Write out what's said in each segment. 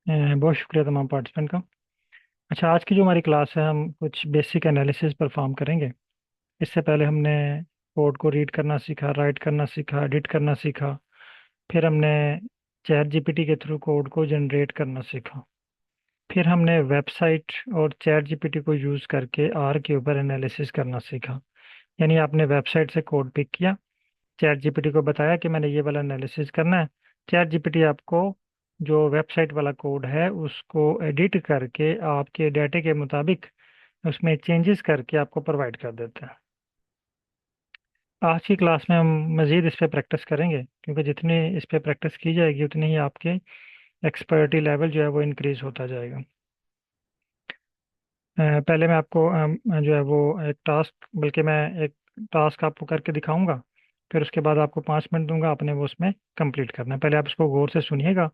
बहुत शुक्रिया तमाम पार्टिसिपेंट का। अच्छा, आज की जो हमारी क्लास है, हम कुछ बेसिक एनालिसिस परफॉर्म करेंगे। इससे पहले हमने कोड को रीड करना सीखा, राइट करना सीखा, एडिट करना सीखा। फिर हमने चैट जीपीटी के थ्रू कोड को जनरेट करना सीखा। फिर हमने वेबसाइट और चैट जीपीटी को यूज़ करके आर के ऊपर एनालिसिस करना सीखा। यानी आपने वेबसाइट से कोड पिक किया, चैट जीपीटी को बताया कि मैंने ये वाला एनालिसिस करना है। चैट जीपीटी आपको जो वेबसाइट वाला कोड है उसको एडिट करके आपके डाटे के मुताबिक उसमें चेंजेस करके आपको प्रोवाइड कर देता है। आज की क्लास में हम मज़ीद इस पे प्रैक्टिस करेंगे, क्योंकि जितनी इस पे प्रैक्टिस की जाएगी उतनी ही आपके एक्सपर्टी लेवल जो है वो इंक्रीज होता जाएगा। पहले मैं आपको जो है वो एक टास्क, बल्कि मैं एक टास्क आपको करके दिखाऊंगा। फिर उसके बाद आपको 5 मिनट दूंगा, आपने वो उसमें कंप्लीट करना है। पहले आप उसको गौर से सुनिएगा,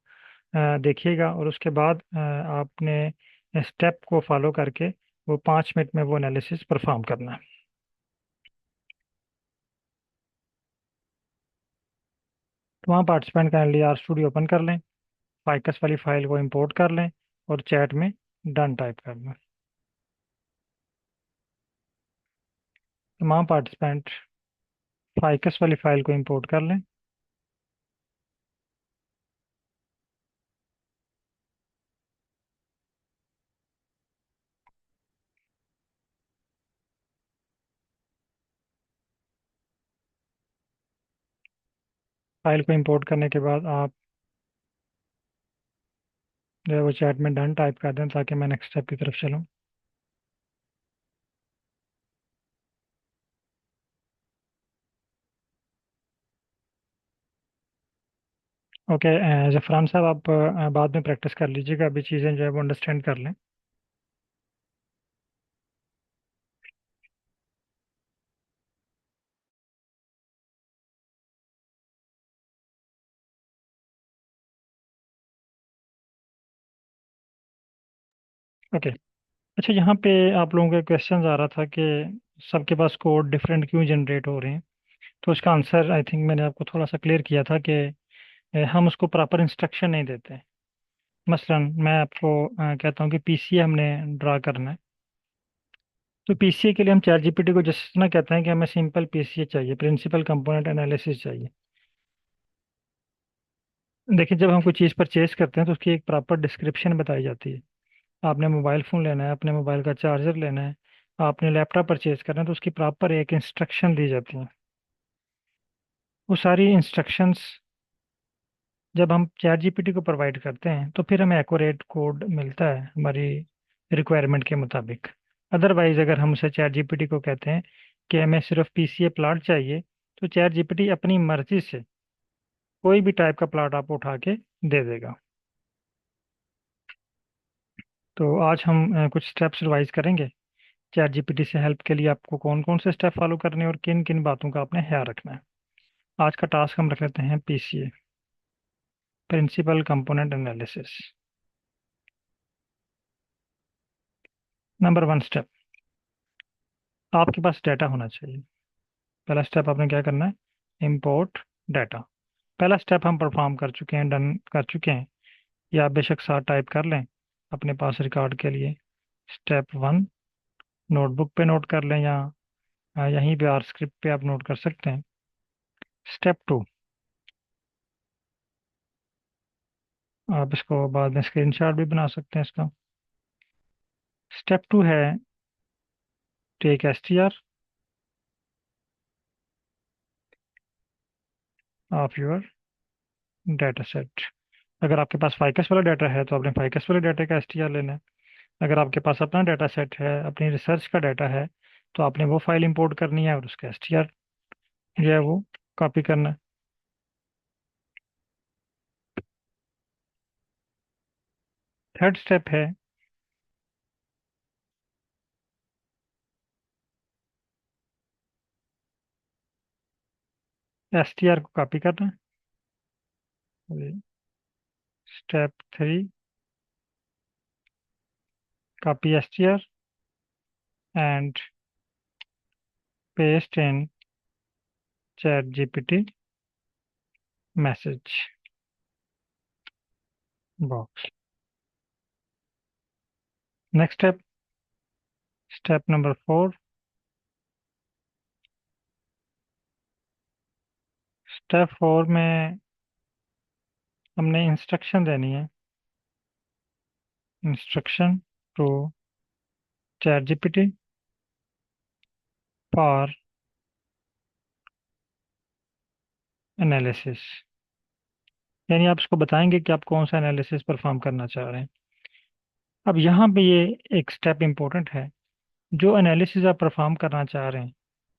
देखिएगा, और उसके बाद आपने स्टेप को फॉलो करके वो 5 मिनट में वो एनालिसिस परफॉर्म करना है। तो वहाँ participant kindly R studio open कर लें, फाइकस वाली फाइल को इंपोर्ट कर लें और चैट में डन टाइप कर लें। तमाम पार्टिसिपेंट फाइकस वाली फाइल को इंपोर्ट कर लें। फाइल को इंपोर्ट करने के बाद आप जो है वो चैट में डन टाइप कर दें, ताकि मैं नेक्स्ट स्टेप की तरफ चलूँ। ओके, जफरान साहब, आप बाद में प्रैक्टिस कर लीजिएगा, अभी चीज़ें जो है वो अंडरस्टैंड कर लें। ओके। अच्छा, यहाँ पे आप लोगों के क्वेश्चन आ रहा था कि सबके पास कोड डिफरेंट क्यों जनरेट हो रहे हैं। तो उसका आंसर आई थिंक मैंने आपको थोड़ा सा क्लियर किया था कि हम उसको प्रॉपर इंस्ट्रक्शन नहीं देते। मसलन मैं आपको कहता हूँ कि पीसीए हमने ड्रा करना है। तो पीसीए के लिए हम चैट जीपीटी को जिस ना कहते हैं कि हमें सिंपल पीसीए चाहिए, प्रिंसिपल कंपोनेंट एनालिसिस चाहिए। देखिए, जब हम कोई चीज़ परचेज करते हैं तो उसकी एक प्रॉपर डिस्क्रिप्शन बताई जाती है। आपने मोबाइल फ़ोन लेना है, अपने मोबाइल का चार्जर लेना है, आपने लैपटॉप परचेज करना है, तो उसकी प्रॉपर एक इंस्ट्रक्शन दी जाती है। वो सारी इंस्ट्रक्शंस जब हम चैट जीपीटी को प्रोवाइड करते हैं तो फिर हमें एक्यूरेट कोड मिलता है हमारी रिक्वायरमेंट के मुताबिक। अदरवाइज अगर हम उसे चैट जीपीटी को कहते हैं कि हमें सिर्फ पीसीए प्लॉट चाहिए, तो चैट जीपीटी अपनी मर्जी से कोई भी टाइप का प्लॉट आपको उठा के दे देगा। तो आज हम कुछ स्टेप्स रिवाइज करेंगे। चैट जीपीटी से हेल्प के लिए आपको कौन कौन से स्टेप फॉलो करने हैं और किन किन बातों का आपने ख्याल रखना है। आज का टास्क हम रख लेते हैं PCA, principal component analysis. Number 1 step, आपके पास डाटा होना चाहिए। पहला स्टेप आपने क्या करना है, इंपोर्ट डाटा। पहला स्टेप हम परफॉर्म कर चुके हैं, डन कर चुके हैं। या आप बेशक साथ टाइप कर लें अपने पास रिकॉर्ड के लिए। स्टेप 1 नोटबुक पे नोट कर लें, या यहीं पे आर स्क्रिप्ट पे आप नोट कर सकते हैं। स्टेप 2, आप इसको बाद में स्क्रीनशॉट भी बना सकते हैं इसका। स्टेप 2 है take STR of your data set. अगर आपके पास फाइकस वाला डाटा है तो आपने फाइकस वाले डाटा का एसटीआर लेना है। अगर आपके पास अपना डाटा सेट है, अपनी रिसर्च का डाटा है, तो आपने वो फाइल इंपोर्ट करनी है और उसका एसटीआर जो है वो कॉपी करना है। थर्ड स्टेप है एसटीआर को कॉपी करना है। Step 3, copy STR and paste in ChatGPT message box. Next step, step number 4। Step 4 में हमने इंस्ट्रक्शन देनी है। Instruction to ChatGPT for analysis. यानी आप उसको बताएंगे कि आप कौन सा एनालिसिस परफॉर्म करना चाह रहे हैं। अब यहाँ पे ये एक स्टेप इम्पोर्टेंट है। जो एनालिसिस आप परफॉर्म करना चाह रहे हैं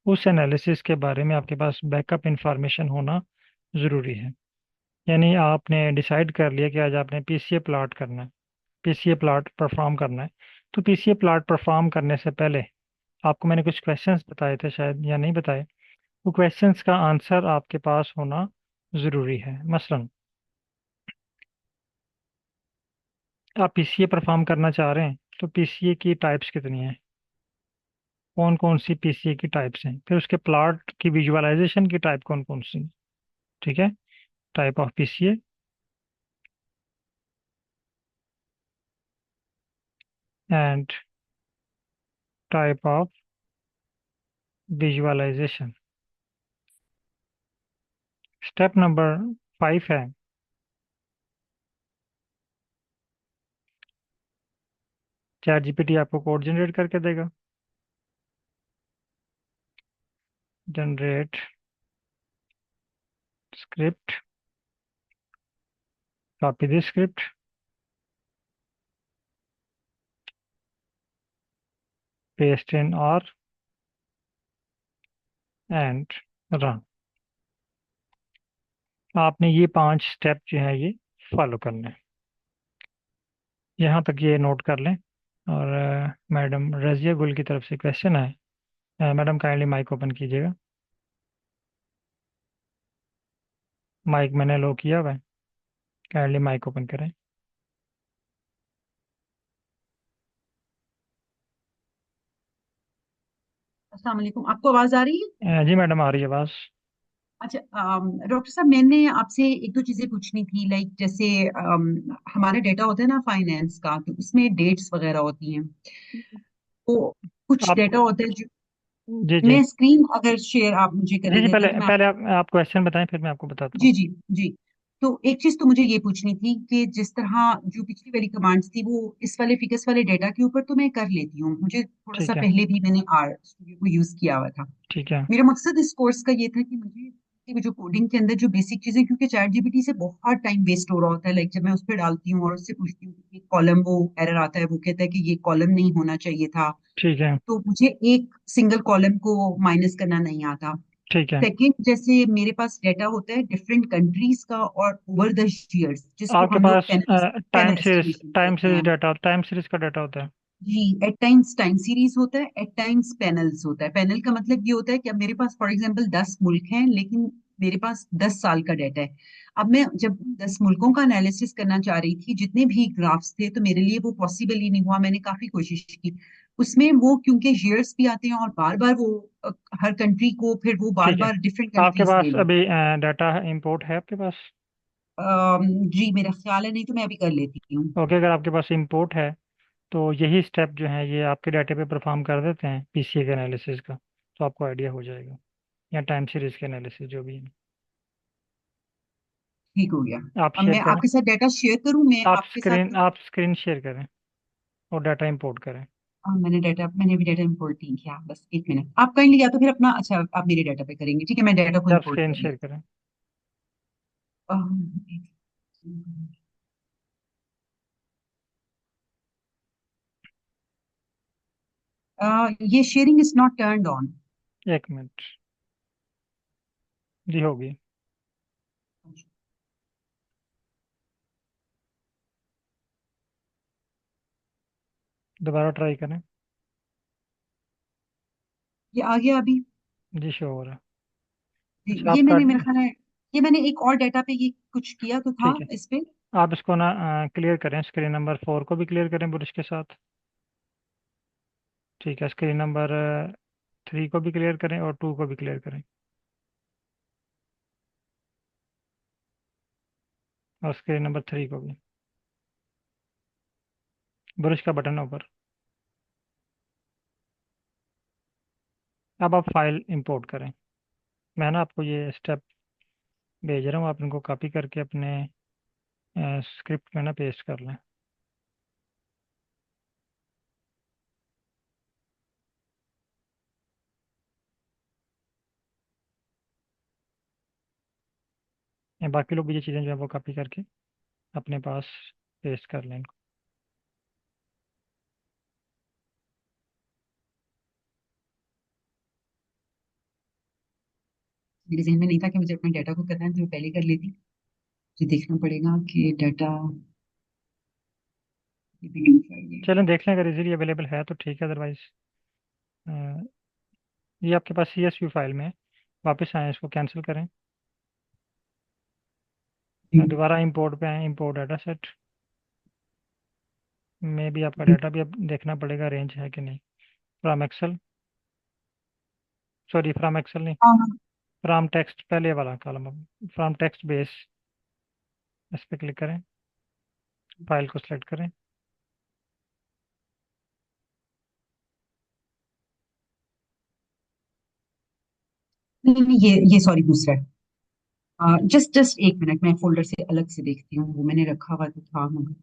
उस एनालिसिस के बारे में आपके पास बैकअप इंफॉर्मेशन होना ज़रूरी है। यानी आपने डिसाइड कर लिया कि आज आपने पीसीए प्लॉट करना है, पीसीए प्लॉट परफॉर्म करना है। तो पीसीए प्लॉट परफॉर्म करने से पहले आपको मैंने कुछ क्वेश्चंस बताए थे शायद, या नहीं बताए। वो क्वेश्चंस का आंसर आपके पास होना ज़रूरी है। मसलन आप पीसीए परफॉर्म करना चाह रहे हैं तो पीसीए की टाइप्स कितनी हैं, कौन कौन सी पीसीए की टाइप्स हैं, फिर उसके प्लॉट की विजुअलाइजेशन की टाइप कौन कौन सी। ठीक है, type of PCA and type of visualisation. Step number 5 है, चैट जीपीटी आपको कोड जनरेट करके देगा। Generate script, copy the script paste in और एंड रन। आपने ये 5 स्टेप जो है ये फॉलो करने हैं। यहाँ तक ये नोट कर लें। और मैडम रजिया गुल की तरफ से क्वेश्चन है। मैडम काइंडली माइक ओपन कीजिएगा। माइक मैंने लो किया हुआ है, काइंडली माइक ओपन करें। अस्सलाम वालेकुम, आपको आवाज आ रही है? जी मैडम आ रही है आवाज़। अच्छा, डॉक्टर साहब, मैंने आपसे एक दो चीजें पूछनी थी। लाइक जैसे हमारा डेटा होता है ना फाइनेंस का, तो उसमें डेट्स वगैरह होती हैं। तो कुछ आप डेटा होता है जो जी जी मैं स्क्रीन अगर शेयर आप मुझे जी जी, करेंगे पहले तो मैं पहले आपको। आप क्वेश्चन बताएं फिर मैं आपको बताता हूँ। जी जी जी। तो एक चीज तो मुझे ये पूछनी थी कि जिस तरह जो पिछली वाली कमांड्स थी वो इस वाले फिगर्स वाले डेटा के ऊपर तो मैं कर लेती हूँ, मुझे थोड़ा सा ठीक है। पहले भी मैंने आर स्टूडियो को यूज किया हुआ था। ठीक है। मेरा मकसद इस कोर्स का ये था कि मुझे कि जो कोडिंग के अंदर जो बेसिक चीजें, क्योंकि चैट जीपीटी से बहुत टाइम वेस्ट हो रहा होता है। लाइक जब मैं उस पर डालती हूँ और उससे पूछती हूँ कि कॉलम, वो एरर आता है, वो कहता है कि ये कॉलम नहीं होना चाहिए था। ठीक है। तो मुझे एक सिंगल कॉलम को माइनस करना नहीं आता। ठीक है। सेकंड, जैसे मेरे पास डेटा होता है डिफरेंट कंट्रीज का और ओवर द ईयर्स, जिसको आपके हम लोग पास panel time panel series, estimation time कहते सीरीज हैं। डाटा, टाइम सीरीज का डाटा होता है। जी, एट टाइम्स टाइम सीरीज होता है, एट टाइम्स पैनल्स होता है। पैनल का मतलब ये होता है कि अब मेरे पास फॉर एग्जांपल 10 मुल्क हैं, लेकिन मेरे पास 10 साल का डाटा है। अब मैं जब 10 मुल्कों का एनालिसिस करना चाह रही थी, जितने भी ग्राफ्स थे, तो मेरे लिए वो पॉसिबल ही नहीं हुआ। मैंने काफी कोशिश की उसमें, वो क्योंकि ईयर्स भी आते हैं और बार बार वो हर कंट्री को फिर वो बार ठीक है। बार डिफरेंट आपके कंट्रीज ले पास लो। अभी डाटा इंपोर्ट है आपके पास? जी मेरा ख्याल है, नहीं तो मैं अभी कर लेती हूँ। ओके, अगर आपके पास इंपोर्ट है तो यही स्टेप जो है ये आपके डाटे पे परफॉर्म कर देते हैं पीसीए के एनालिसिस का, तो आपको आइडिया हो जाएगा। या टाइम सीरीज के एनालिसिस जो भी है। ठीक हो गया। आप अब शेयर मैं करें। आपके साथ डाटा शेयर करूं, मैं आपके साथ। आप स्क्रीन शेयर करें और डाटा इंपोर्ट करें। मैंने अभी डाटा इंपोर्ट नहीं किया, बस एक मिनट आप काइंडली, या तो फिर अपना, अच्छा आप मेरे डाटा पे करेंगे, ठीक है, मैं डाटा को जब इंपोर्ट स्क्रीन कर शेयर लेती करें। हूँ। ये sharing is not turned on. एक मिनट। जी होगी। दोबारा ट्राई करें। ये आ गया अभी। जी शो हो रहा है। अच्छा ये आपका। मैंने, मेरा ख्याल है, ये मैंने एक और डाटा पे ये कुछ किया तो था ठीक है। इस पे। आप इसको ना क्लियर करें, स्क्रीन नंबर 4 को भी क्लियर करें बुरुश के साथ। ठीक है, स्क्रीन नंबर 3 को भी क्लियर करें और 2 को भी क्लियर करें। और स्क्रीन नंबर 3 को भी। बुरुश का बटन ऊपर। अब आप फाइल इंपोर्ट करें। मैं ना आपको ये स्टेप भेज रहा हूँ, आप इनको कॉपी करके अपने स्क्रिप्ट में ना पेस्ट कर लें। या बाकी लोग भी ये चीज़ें जो है वो कॉपी करके अपने पास पेस्ट कर लें इनको। मेरे जहन में नहीं था कि मुझे अपने डाटा को करना है, तो मैं पहले कर लेती। मुझे देखना पड़ेगा कि डाटा फाइल है। चलें देख लें, अगर इजीली अवेलेबल है तो ठीक है, अदरवाइज ये आपके पास CSV फाइल में है। वापस आए, इसको कैंसिल करें। जी। दोबारा इंपोर्ट पे आए, इंपोर्ट डाटा सेट में भी आपका डाटा भी अब देखना पड़ेगा रेंज है कि नहीं। From Excel, sorry from Excel नहीं, हाँ। फ्रॉम टेक्स्ट पहले वाला कॉलम। अब फ्रॉम टेक्स्ट बेस, इस पर क्लिक करें, फाइल को सिलेक्ट करें। नहीं नहीं, ये सॉरी दूसरा है। जस्ट जस्ट एक मिनट, मैं फोल्डर से अलग से देखती हूँ, वो मैंने रखा हुआ तो था मगर।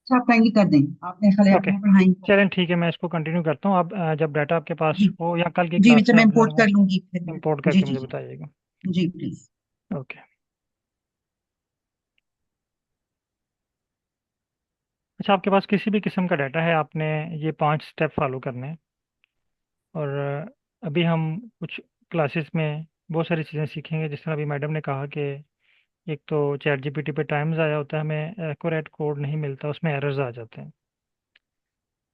अच्छा, आप काइंडली कर दें, आप मेरे ख्याल है ओके, अपना पढ़ाई। चलें ठीक है, मैं इसको कंटिन्यू करता हूँ। अब जब डाटा आपके पास जी। हो या कल की जी क्लास जब से मैं आप जो है इंपोर्ट वो कर लूंगी फिर मैं। इंपोर्ट जी करके जी मुझे जी। बताइएगा। जी प्लीज। ओके। अच्छा, आपके पास किसी भी किस्म का डाटा है, आपने ये 5 स्टेप फॉलो करने हैं। और अभी हम कुछ क्लासेस में बहुत सारी चीज़ें सीखेंगे। जिस तरह अभी मैडम ने कहा कि एक तो चैट जीपीटी पे टाइम ज़ाया होता है, हमें एक्यूरेट कोड नहीं मिलता, उसमें एरर्स आ जाते हैं।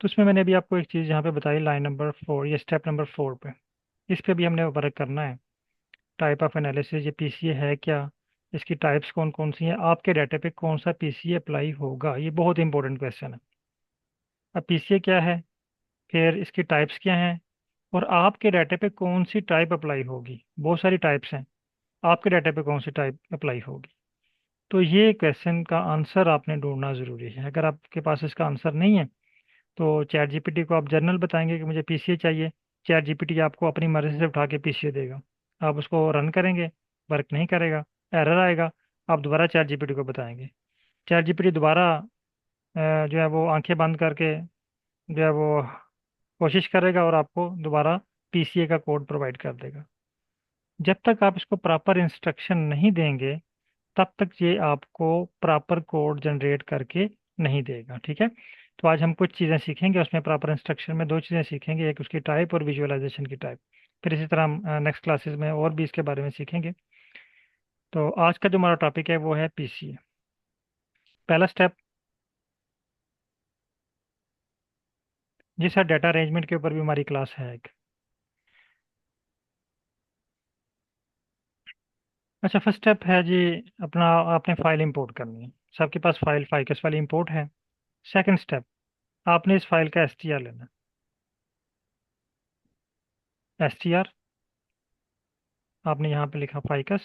तो उसमें मैंने अभी आपको एक चीज़ यहाँ पे बताई, लाइन नंबर 4, ये स्टेप नंबर 4 पे, इस पे भी हमने वर्क करना है। टाइप ऑफ एनालिसिस, ये पीसीए है क्या, इसकी टाइप्स कौन कौन सी हैं, आपके डाटा पे कौन सा पीसीए अप्लाई होगा, ये बहुत इंपॉर्टेंट क्वेश्चन है। अब पीसीए क्या है, फिर इसकी टाइप्स क्या हैं, और आपके डाटा पे कौन सी टाइप अप्लाई होगी। बहुत सारी टाइप्स हैं, आपके डाटा पे कौन सी टाइप अप्लाई होगी। तो ये क्वेश्चन का आंसर आपने ढूंढना ज़रूरी है। अगर आपके पास इसका आंसर नहीं है तो चैट जीपीटी को आप जनरल बताएंगे कि मुझे पीसीए चाहिए, चैट जीपीटी आपको अपनी मर्ज़ी से उठा के पीसीए देगा। आप उसको रन करेंगे, वर्क नहीं करेगा, एरर आएगा, आप दोबारा चैट जीपीटी को बताएंगे। चैट जीपीटी दोबारा जो है वो आंखें बंद करके जो है वो कोशिश करेगा और आपको दोबारा पीसीए का कोड प्रोवाइड कर देगा। जब तक आप इसको प्रॉपर इंस्ट्रक्शन नहीं देंगे तब तक ये आपको प्रॉपर कोड जनरेट करके नहीं देगा, ठीक है। तो आज हम कुछ चीज़ें सीखेंगे, उसमें प्रॉपर इंस्ट्रक्शन में 2 चीज़ें सीखेंगे, एक उसकी टाइप और विजुअलाइजेशन की टाइप। फिर इसी तरह हम नेक्स्ट क्लासेस में और भी इसके बारे में सीखेंगे। तो आज का जो हमारा टॉपिक है वो है पीसीए। पहला स्टेप, जी सर, डाटा अरेंजमेंट के ऊपर भी हमारी क्लास है एक। अच्छा, फर्स्ट स्टेप है जी अपना, आपने फाइल इंपोर्ट करनी है। सबके पास फाइल फाइकस वाली इंपोर्ट है। सेकंड स्टेप, आपने इस फाइल का एसटीआर लेना है। एसटीआर आपने यहाँ पे लिखा फाइकस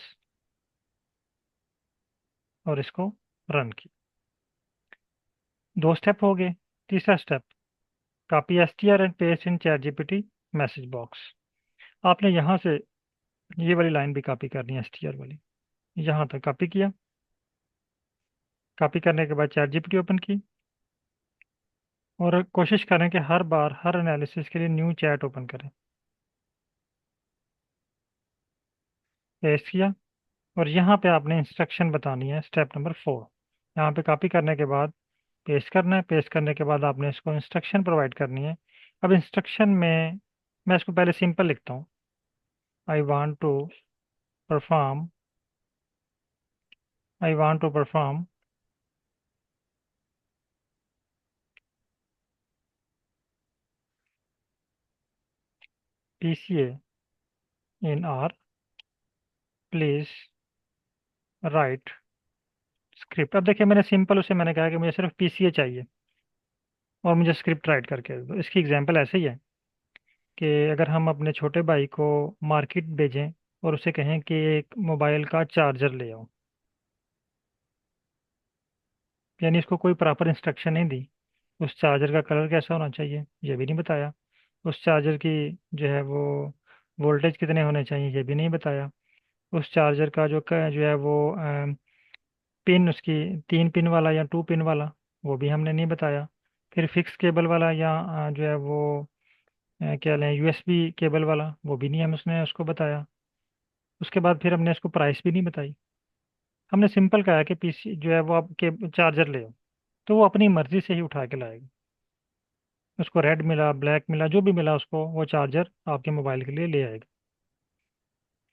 और इसको रन की। 2 स्टेप हो गए। तीसरा step, copy STR and paste in ChatGPT message box. आपने यहाँ से ये वाली लाइन भी कॉपी करनी है, एसटीआर वाली। यहाँ तक कॉपी किया। कॉपी करने के बाद चैट जीपीटी ओपन की और कोशिश करें कि हर बार हर एनालिसिस के लिए न्यू चैट ओपन करें। पेस्ट किया और यहाँ पे आपने इंस्ट्रक्शन बतानी है, स्टेप नंबर 4। यहाँ पे कॉपी करने के बाद पेस्ट करना है। पेस्ट करने के बाद आपने इसको इंस्ट्रक्शन प्रोवाइड करनी है। अब इंस्ट्रक्शन में मैं इसको पहले सिंपल लिखता हूँ। I want to perform, I want to perform PCA in R, please write script. अब देखिए मैंने सिंपल उसे मैंने कहा कि मुझे सिर्फ PCA चाहिए और मुझे स्क्रिप्ट राइट करके दे दो। इसकी एग्जांपल ऐसे ही है कि अगर हम अपने छोटे भाई को मार्केट भेजें और उसे कहें कि एक मोबाइल का चार्जर ले आओ, यानी इसको कोई प्रॉपर इंस्ट्रक्शन नहीं दी। उस चार्जर का कलर कैसा होना चाहिए ये भी नहीं बताया। उस चार्जर की जो है वो वोल्टेज कितने होने चाहिए ये भी नहीं बताया। उस चार्जर का जो है वो पिन उसकी 3 पिन वाला या 2 पिन वाला वो भी हमने नहीं बताया। फिर फिक्स केबल वाला या जो है वो क्या लें USB केबल वाला वो भी नहीं हम उसने उसको बताया। उसके बाद फिर हमने इसको प्राइस भी नहीं बताई। हमने सिंपल कहा कि PC जो है वो आप के चार्जर ले आओ, तो वो अपनी मर्जी से ही उठा के लाएगा। उसको रेड मिला ब्लैक मिला जो भी मिला उसको वो चार्जर आपके मोबाइल के लिए ले आएगा।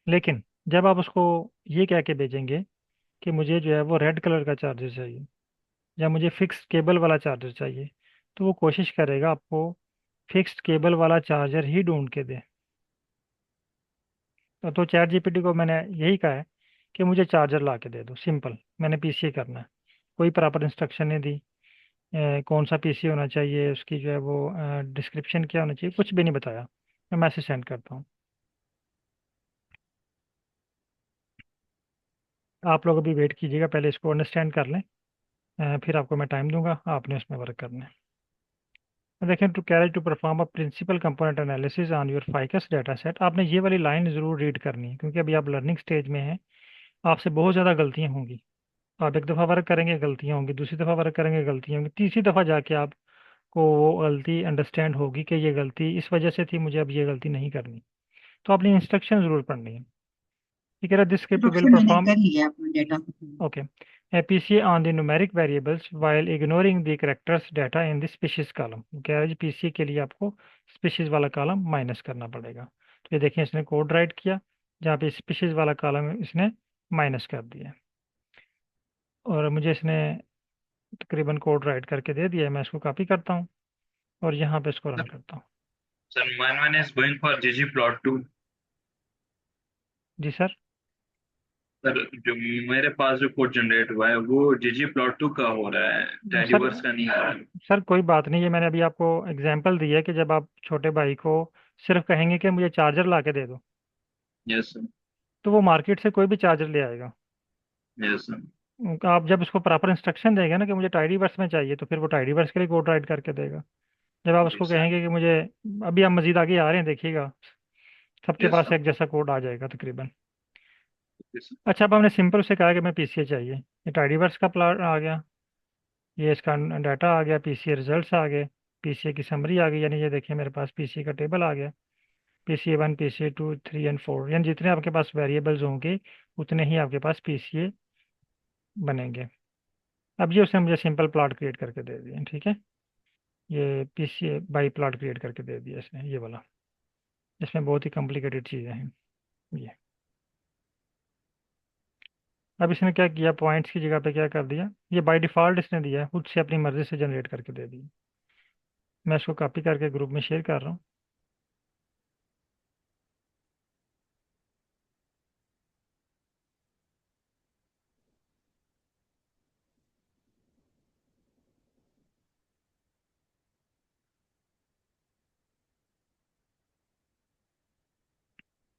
लेकिन जब आप उसको ये कह के भेजेंगे कि मुझे जो है वो रेड कलर का चार्जर चाहिए या मुझे फिक्स केबल वाला चार्जर चाहिए, तो वो कोशिश करेगा आपको फिक्स्ड केबल वाला चार्जर ही ढूंढ के दे। तो चैट GPT को मैंने यही कहा है कि मुझे चार्जर ला के दे दो, सिंपल। मैंने PCA करना है, कोई प्रॉपर इंस्ट्रक्शन नहीं दी। कौन सा PC होना चाहिए, उसकी जो है वो डिस्क्रिप्शन क्या होना चाहिए, कुछ भी नहीं बताया। मैं मैसेज सेंड करता हूँ। आप लोग अभी वेट कीजिएगा, पहले इसको अंडरस्टैंड कर लें। फिर आपको मैं टाइम दूंगा, आपने उसमें वर्क करना है। देखें, to carry to perform a principal component analysis on your ficus data set. आपने ये वाली लाइन ज़रूर रीड करनी है क्योंकि अभी आप लर्निंग स्टेज में हैं। आपसे बहुत ज़्यादा गलतियाँ होंगी। आप एक दफ़ा वर्क करेंगे गलतियाँ होंगी, दूसरी दफ़ा वर्क करेंगे गलतियाँ होंगी, तीसरी दफ़ा जाके आपको वो गलती अंडरस्टैंड होगी कि ये गलती इस वजह से थी, मुझे अब ये गलती नहीं करनी। तो आपने इंस्ट्रक्शन ज़रूर पढ़नी है। ये कह रहा दिस स्क्रिप्ट विल डॉक्टर मैंने परफॉर्म। कर लिया अपना data. Okay. PCA on the numeric variables while ignoring the characters data in the species column। क्या है जी, PCA के लिए आपको स्पीशीज वाला कॉलम माइनस करना पड़ेगा। तो ये देखिए इसने कोड राइट किया जहाँ पे स्पीशीज वाला कॉलम इसने माइनस कर दिया और मुझे इसने तकरीबन कोड राइट करके दे दिया है। मैं इसको कॉपी करता हूँ और यहाँ पे इसको रन करता हूँ। Sir, mine one is going for ggplot2। जी सर। सर, जो मेरे पास जो कोड जनरेट हुआ है वो ggplot2 का हो रहा है, सर टाइडीवर्स का नहीं हो रहा है। सर कोई बात नहीं, ये मैंने अभी आपको एग्जांपल दी है कि जब आप छोटे भाई को सिर्फ कहेंगे कि मुझे चार्जर ला के दे दो, यस सर। तो वो मार्केट से कोई भी चार्जर ले आएगा। Yes sir. आप जब उसको प्रॉपर इंस्ट्रक्शन देंगे ना कि मुझे टाइडी वर्स में चाहिए, तो फिर वो टाइडी वर्स के लिए कोड राइट करके देगा। जब आप जी उसको सर। कहेंगे कि मुझे, अभी हम मजीद आगे आ रहे हैं देखिएगा, सबके यस पास सर। एक जैसा कोड आ जाएगा तकरीबन। Yes sir. अच्छा, अब हमने सिंपल से कहा कि मैं PCA चाहिए, ये टाइडी वर्स का प्लॉट आ गया, ये इसका डाटा आ गया, PCA रिजल्ट्स आ गए, PCA की समरी आ गई, यानी ये देखिए मेरे पास PCA का टेबल आ गया। PCA 1 PCA 2 3 और 4, यानी जितने आपके पास वेरिएबल्स होंगे उतने ही आपके पास PCA बनेंगे। अब ये उसने मुझे सिंपल प्लॉट क्रिएट करके दे दिए, ठीक है। ये PCA बाई प्लॉट क्रिएट करके दे दिया इसने, ये वाला। इसमें बहुत ही कॉम्प्लिकेटेड चीज़ें हैं ये। अब इसने क्या किया, पॉइंट्स की जगह पे क्या कर दिया, ये बाय डिफ़ॉल्ट इसने दिया है, खुद से अपनी मर्ज़ी से जनरेट करके दे दी। मैं इसको कॉपी करके ग्रुप में शेयर कर रहा हूँ।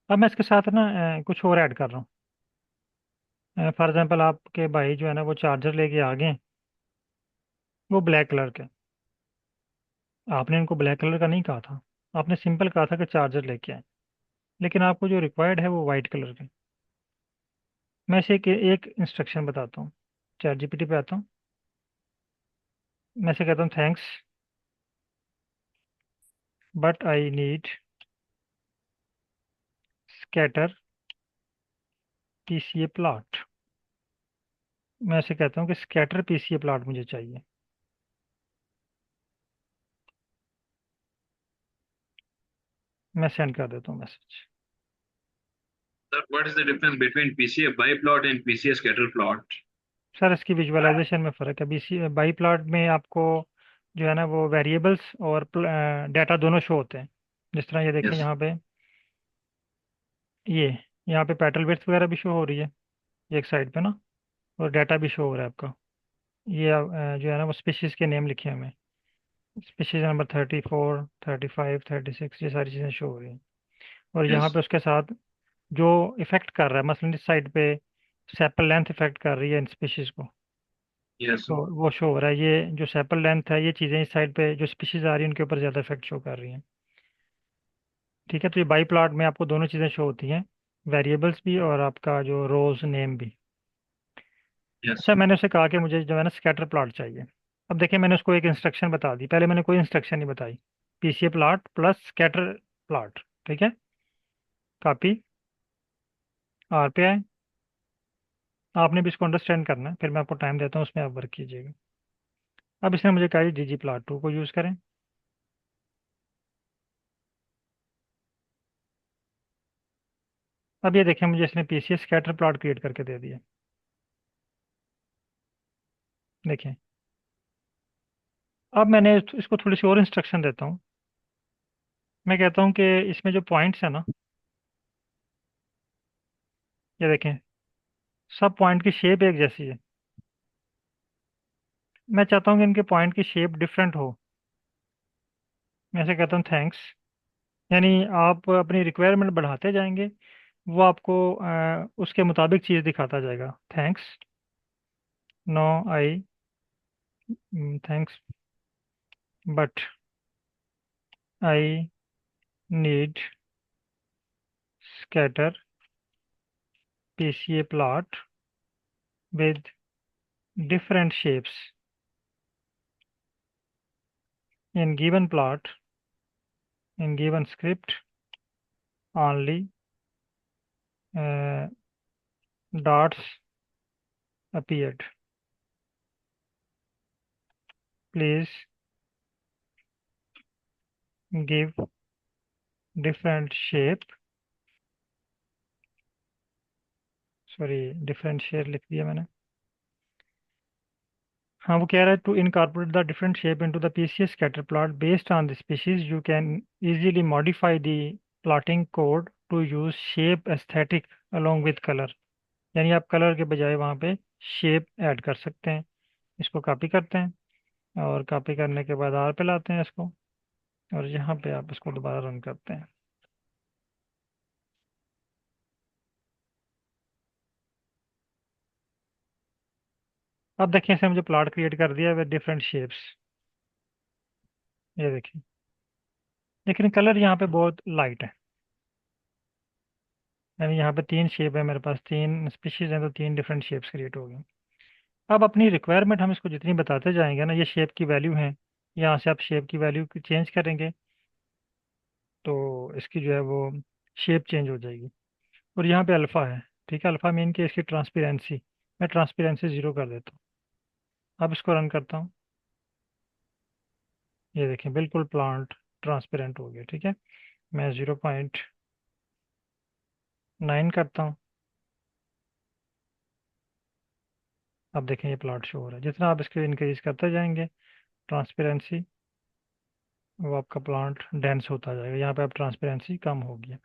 अब मैं इसके साथ ना कुछ और ऐड कर रहा हूँ। फॉर एग्जांपल आपके भाई जो है ना वो चार्जर लेके आ गए, वो ब्लैक कलर के। आपने इनको ब्लैक कलर का नहीं कहा था, आपने सिंपल कहा था कि चार्जर लेके आए, लेकिन आपको जो रिक्वायर्ड है वो वाइट कलर के। मैं इसे एक इंस्ट्रक्शन बताता हूँ। चैट GPT पे आता हूँ, मैं इसे कहता हूँ thanks but I need scatter PCA plot. मैं ऐसे कहता हूँ कि स्कैटर PCA प्लॉट मुझे चाहिए। मैं सेंड कर देता हूँ message. Sir, what is the difference between PCA biplot and PCA scatter plot? Sir इसकी विजुअलाइजेशन में फ़र्क है। BC बाई प्लॉट में आपको जो है ना वो वेरिएबल्स और डाटा दोनों शो होते हैं। जिस तरह ये देखें Yes. यहाँ पे ये यहाँ पे पेटल विड्थ वगैरह भी शो हो रही है एक साइड पे ना, और डाटा भी शो हो रहा है आपका। ये जो है ना वो स्पीशीज़ के नेम लिखे हैं हमें, स्पीशीज़ नंबर 34, 35, 36, ये सारी चीज़ें शो हो रही हैं। और यहाँ यस। पे उसके साथ जो इफेक्ट कर रहा है, मसलन इस साइड पे सेपल लेंथ इफेक्ट कर रही है इन स्पीशीज़ को, यस। तो वो शो हो रहा है। ये जो सेपल लेंथ है, ये चीज़ें इस साइड पे जो स्पीशीज़ आ रही हैं उनके ऊपर ज़्यादा इफेक्ट शो कर रही हैं। ठीक है, तो ये बाई प्लॉट में आपको दोनों चीज़ें शो होती हैं, वेरिएबल्स भी और आपका जो रोज नेम भी। यस। अच्छा, मैंने उसे कहा कि मुझे जो है ना स्कैटर प्लॉट चाहिए। अब देखिए, मैंने उसको एक इंस्ट्रक्शन बता दी, पहले मैंने कोई इंस्ट्रक्शन नहीं बताई। PCA plot plus scatter plot. ठीक है, कॉपी, आर पे आए। आपने भी इसको अंडरस्टैंड करना है, फिर मैं आपको टाइम देता हूँ, उसमें आप वर्क कीजिएगा। अब इसने मुझे कहा जीजी प्लॉट 2 को यूज़ करें। अब ये देखें, मुझे इसने पीसीए स्कैटर प्लॉट क्रिएट करके दे दिया। देखें, अब मैंने इसको थोड़ी सी और इंस्ट्रक्शन देता हूँ। मैं कहता हूँ कि इसमें जो पॉइंट्स है ना, ये देखें, सब पॉइंट की शेप एक जैसी है। मैं चाहता हूँ कि इनके पॉइंट की शेप डिफरेंट हो। मैं ऐसे कहता हूँ थैंक्स, यानी आप अपनी रिक्वायरमेंट बढ़ाते जाएंगे, वो आपको उसके मुताबिक चीज़ दिखाता जाएगा। Thanks, no I, thanks but I need scatter PCA plot with different shapes in given plot in given script only dots appeared, please give different shape, sorry different shape लिख दिया मैंने। हाँ, वो कह रहा है to incorporate the different shape into the PCS scatter plot based on the species you can easily modify the plotting code to use shape aesthetic along with colour. यानी आप कलर के बजाय वहाँ पे शेप ऐड कर सकते हैं। इसको कॉपी करते हैं, और कॉपी करने के बाद आर पे लाते हैं इसको, और यहाँ पे आप इसको दोबारा रन करते हैं। अब देखिए, इसने मुझे प्लॉट क्रिएट कर दिया विद डिफरेंट शेप्स। ये देखिए, लेकिन कलर यहाँ पे बहुत लाइट है। यानी यहाँ पे 3 शेप है, मेरे पास 3 स्पीशीज हैं, तो 3 डिफरेंट शेप्स क्रिएट हो गए। अब अपनी रिक्वायरमेंट हम इसको जितनी बताते जाएंगे ना, ये शेप की वैल्यू है, यहाँ से आप शेप की वैल्यू चेंज करेंगे तो इसकी जो है वो शेप चेंज हो जाएगी। और यहाँ पे अल्फ़ा है। ठीक है, अल्फ़ा मीन कि इसकी ट्रांसपेरेंसी, मैं ट्रांसपेरेंसी 0 कर देता हूँ। अब इसको रन करता हूँ। ये देखें, बिल्कुल प्लांट ट्रांसपेरेंट हो गया। ठीक है, मैं 0.9 करता हूँ। अब देखें, ये प्लॉट शो हो रहा है। जितना आप इसको इंक्रीज करते जाएंगे ट्रांसपेरेंसी, वो आपका प्लांट डेंस होता जाएगा। यहाँ पे अब ट्रांसपेरेंसी कम होगी।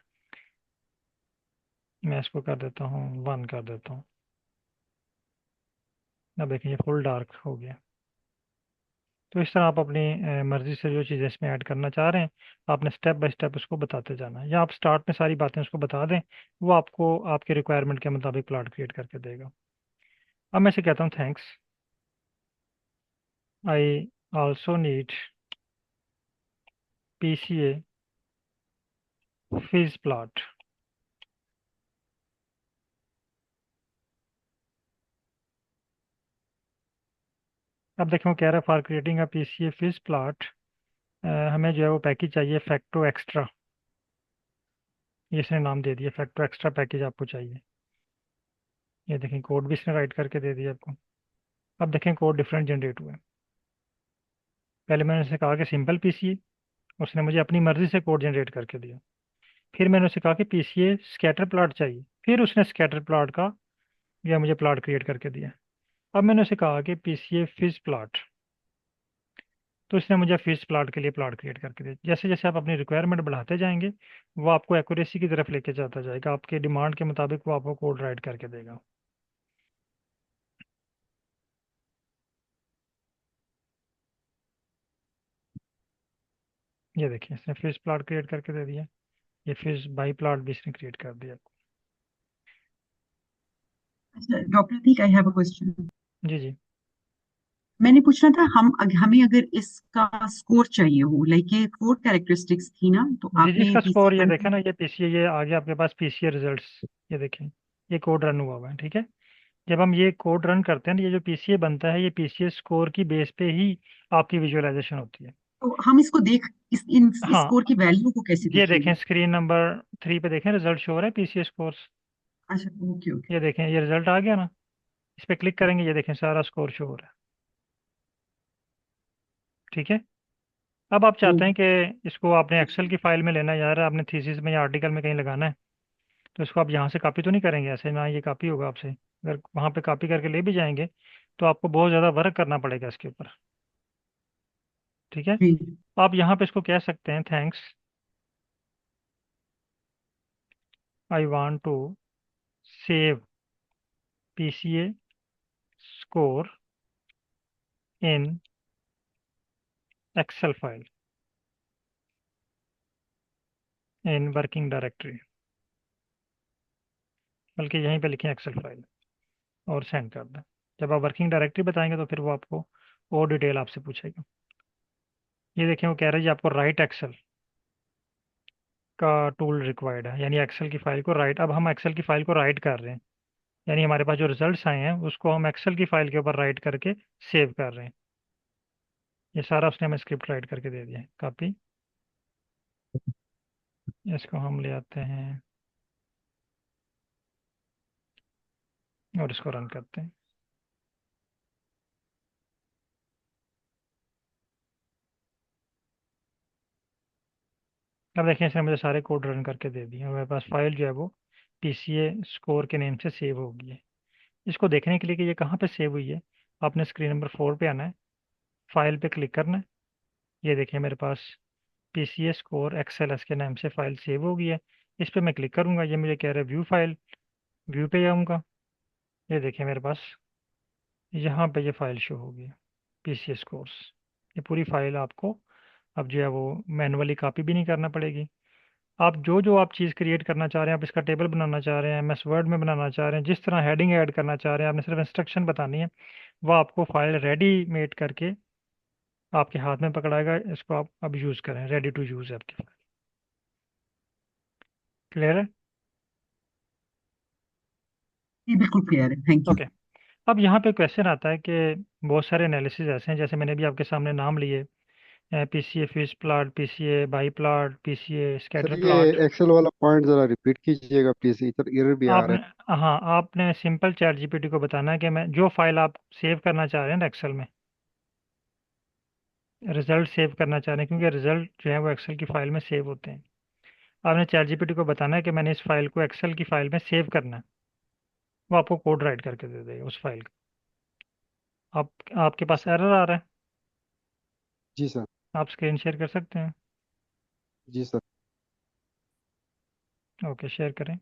मैं इसको कर देता हूँ 1 कर देता हूँ। अब देखें, ये फुल डार्क हो गया। तो इस तरह आप अपनी मर्ज़ी से जो चीज़ें इसमें ऐड करना चाह रहे हैं, आपने स्टेप बाय स्टेप उसको बताते जाना है, या आप स्टार्ट में सारी बातें उसको बता दें, वो आपको आपके रिक्वायरमेंट के मुताबिक प्लॉट क्रिएट करके देगा। अब मैं इसे कहता हूँ thanks, I also need PCA फिज प्लॉट। अब देखो, कह रहा है फॉर क्रिएटिंग अ पीसीए फिज प्लॉट हमें जो है वो पैकेज चाहिए फैक्टो एक्स्ट्रा। ये इसने नाम दे दिया, फैक्टो एक्स्ट्रा पैकेज आपको चाहिए। ये देखें, कोड भी इसने राइट करके दे दिया आपको। अब देखें, कोड डिफरेंट जनरेट हुए। पहले मैंने उसे कहा कि सिंपल पीसीए, उसने मुझे अपनी मर्जी से कोड जनरेट करके दिया। फिर मैंने उसे कहा कि पीसीए स्कैटर प्लॉट चाहिए, फिर उसने स्कैटर प्लॉट का या मुझे प्लॉट क्रिएट करके दिया। अब मैंने उसे कहा कि पीसीए फिज प्लॉट, तो इसने मुझे फिश प्लॉट के लिए प्लॉट क्रिएट करके दिया। जैसे जैसे आप अपनी रिक्वायरमेंट बढ़ाते जाएंगे वो आपको एक्यूरेसी की तरफ लेके जाता जाएगा, आपके डिमांड के मुताबिक वो आपको कोड राइट करके देगा। ये देखिए इसने फिश प्लॉट क्रिएट करके दे दिया, ये फिश बाई प्लॉट भी इसने क्रिएट कर दिया। अच्छा doctor Atiq, I have a question. जी जी। मैंने पूछना था, हमें अगर इसका स्कोर चाहिए हो, लाइक ये 4 कैरेक्टरिस्टिक्स थी ना, तो जी जी, आपने इसका स्कोर ये पीसीए देखें बनती। ना, ये पीसीए, ये आ गया आपके पास पीसीए रिजल्ट्स। ये देखें ये कोड रन हुआ हुआ है, ठीक है। जब हम ये कोड रन करते हैं ना, ये जो पीसीए बनता है ये पीसीए स्कोर की बेस पे ही आपकी विजुअलाइजेशन होती है। तो हम इसको इस हाँ, स्कोर की वैल्यू को कैसे ये देखें देखेंगे? स्क्रीन नंबर 3 पे देखें, रिजल्ट शो हो रहा है पीसीए स्कोर्स। अच्छा, ओके ओके। ये देखें ये रिजल्ट आ गया ना, इस पे क्लिक करेंगे, ये देखें सारा स्कोर शो हो रहा है, ठीक है। अब आप चाहते हैं हम्म। कि इसको आपने एक्सेल की फाइल में लेना है यार, आपने थीसिस में या आर्टिकल में कहीं लगाना है, तो इसको आप यहाँ से कॉपी तो नहीं करेंगे, ऐसे ना ये कॉपी होगा आपसे। अगर वहाँ पे कॉपी करके ले भी जाएंगे तो आपको बहुत ज़्यादा वर्क करना पड़ेगा इसके ऊपर, ठीक है। जी। आप यहाँ पे इसको कह सकते हैं, thanks I want to save PCA score in Excel file in working directory, बल्कि यहीं पे लिखें एक्सेल फाइल और सेंड कर दें। जब आप वर्किंग डायरेक्टरी बताएंगे तो फिर वो आपको और डिटेल आपसे पूछेगा। ये देखें वो कह रहा है जी आपको राइट एक्सेल का टूल रिक्वायर्ड है, यानी एक्सेल की फाइल को राइट, अब हम एक्सेल की फाइल को राइट कर रहे हैं, यानी हमारे पास जो रिजल्ट्स आए हैं उसको हम एक्सेल की फाइल के ऊपर राइट करके सेव कर रहे हैं। ये सारा उसने हमें स्क्रिप्ट राइट करके दे दिया है, कॉपी। इसको हम ले आते हैं और इसको रन करते हैं। अब देखिए इसने मुझे सारे कोड रन करके दे दिए, मेरे पास फाइल जो है वो पीसीए स्कोर के नेम से सेव हो गई है। इसको देखने के लिए कि ये कहाँ पे सेव हुई है, आपने स्क्रीन नंबर 4 पे आना है, फाइल पे क्लिक करना है। ये देखिए मेरे पास पीसीए स्कोर एक्सएल एस के नाम से फाइल सेव हो गई है। इस पे मैं क्लिक करूंगा, ये मुझे कह रहा है व्यू फाइल, व्यू पे जाऊंगा। ये देखिए मेरे पास यहाँ पे ये फाइल शो होगी, पीसीएस कोर्स। ये पूरी फाइल आपको अब जो है वो मैनुअली कॉपी भी नहीं करना पड़ेगी। आप जो जो आप चीज़ क्रिएट करना चाह रहे हैं, आप इसका टेबल बनाना चाह रहे हैं, एमएस वर्ड में बनाना चाह रहे हैं, जिस तरह हेडिंग ऐड करना चाह रहे हैं, आपने सिर्फ इंस्ट्रक्शन बतानी है, वो आपको फाइल रेडी मेड करके आपके हाथ में पकड़ाएगा। इसको आप अब यूज़ करें, रेडी टू यूज़ है आपकी फाइल। क्लियर है? ये बिल्कुल क्लियर है, थैंक यू। ओके। अब यहाँ पे क्वेश्चन आता है कि बहुत सारे एनालिसिस ऐसे हैं, जैसे मैंने भी आपके सामने नाम लिए, PCA fish plot, PCA by plot, PCA sir scatter ये प्लॉट। एक्सेल वाला पॉइंट जरा रिपीट कीजिएगा प्लीज, इधर एरर भी आ रहा आपने, हाँ आपने सिंपल चैट जीपीटी को बताना है कि मैं जो फाइल आप सेव करना चाह रहे हैं ना एक्सेल में, रिजल्ट सेव करना चाह रहे हैं, क्योंकि रिजल्ट जो है वो एक्सेल की फाइल में सेव होते हैं। आपने चैट जीपीटी को बताना है कि मैंने इस फाइल को एक्सेल की फाइल में सेव करना है, वो आपको कोड राइट करके दे देगा उस फाइल का। आप, आपके पास एरर आ रहा है, जी सर। आप स्क्रीन शेयर कर सकते हैं। जी सर। ओके, शेयर करें।